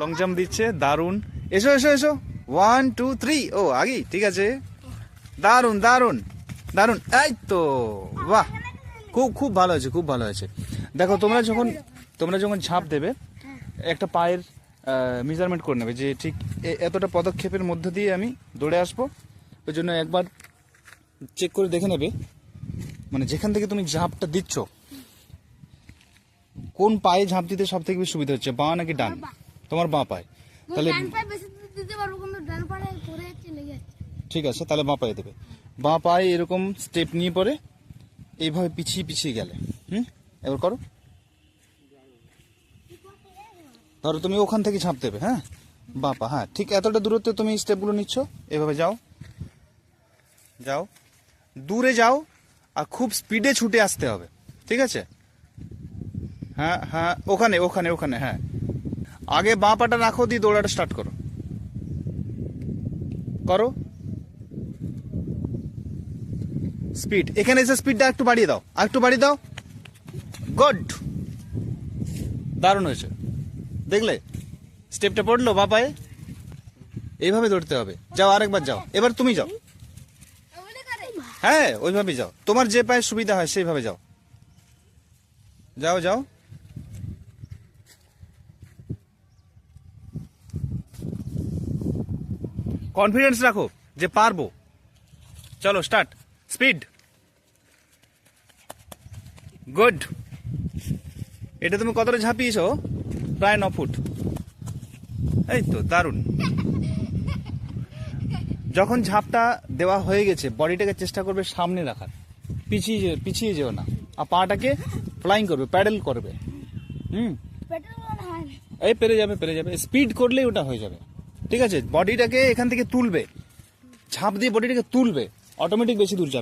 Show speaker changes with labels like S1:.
S1: Long jump দিচ্ছে, দারুন। এসো এসো এসো, 1 2 3। ও আগেই, ঠিক আছে, দারুন দারুন দারুন, এই তো, বাহ, খুব খুব ভালো হয়েছে, খুব ভালো হয়েছে। দেখো তোমরা যখন ঝাঁপ দেবে, একটা পায়ের মেজারমেন্ট করে নেবে যে ঠিক এতটা পদক্ষেপের মধ্যে দিয়ে আমি দৌড়ে আসবো। ওই জন্য একবার চেক করে দেখে নেবে, মানে যেখান থেকে তুমি ঝাঁপটা দিচ্ছ কোন পায়ে ঝাঁপ দিতে সব থেকে বেশি সুবিধা হচ্ছে, বাঁ নাকি ডান? তোমার বাঁ পায়ে। তাহলে ঠিক আছে, তাহলে বাঁ পায়ে দেবে। বাঁ পায়ে এরকম স্টেপ নিয়ে পরে এইভাবে পিছিয়ে পিছিয়ে গেলে, এবার করো। ধরো তুমি ওখান থেকে ঝাঁপ দেবে, হ্যাঁ, বাঁ পা, হ্যাঁ, ঠিক এতটা দূরত্বে তুমি স্টেপগুলো নিচ্ছ, এভাবে যাও যাও, দূরে যাও, আর খুব স্পিডে ছুটে আসতে হবে, ঠিক আছে? হ্যাঁ হ্যাঁ, ওখানে ওখানে ওখানে, হ্যাঁ, আগে বাঁ পাটা রাখো, দিয়ে দৌড়াটা স্টার্ট করো, করো স্পিড। এখানে এসে স্পিডটা একটু বাড়িয়ে দাও, আর একটু বাড়িয়ে দাও, গুড, দারুণ হয়েছে। দেখলে স্টেপটা পড়লো বাঁ পায়ে, এইভাবে দৌড়তে হবে। যাও, আরেকবার যাও, এবার তুমি যাও, হ্যাঁ ওইভাবে যাও, তোমার যে পায়ে সুবিধা হয় সেইভাবে যাও, যাও যাও। কনফিডেন্স রাখো যে পারবো। চলো স্টার্ট, স্পিড, গুড। এটা তুমি কতটা ঝাঁপিয়েছো? প্রায় 9 ফুট। এই তো, দারুণ। যখন ঝাঁপটা দেওয়া হয়ে গেছে, বডিটাকে চেষ্টা করবে সামনে রাখার, পিছিয়ে যেও না, আর পাটাকে ফ্লাইং করবে, প্যাডেল করবে। এই পেরে যাবে, স্পিড করলেই ওটা হয়ে যাবে, ঠিক আছে? বডিটাকে এখান থেকে তুলবে, ঝাঁপ দিয়ে বডিটাকে তুলবে, অটোমেটিক বেশি দূর যাবে।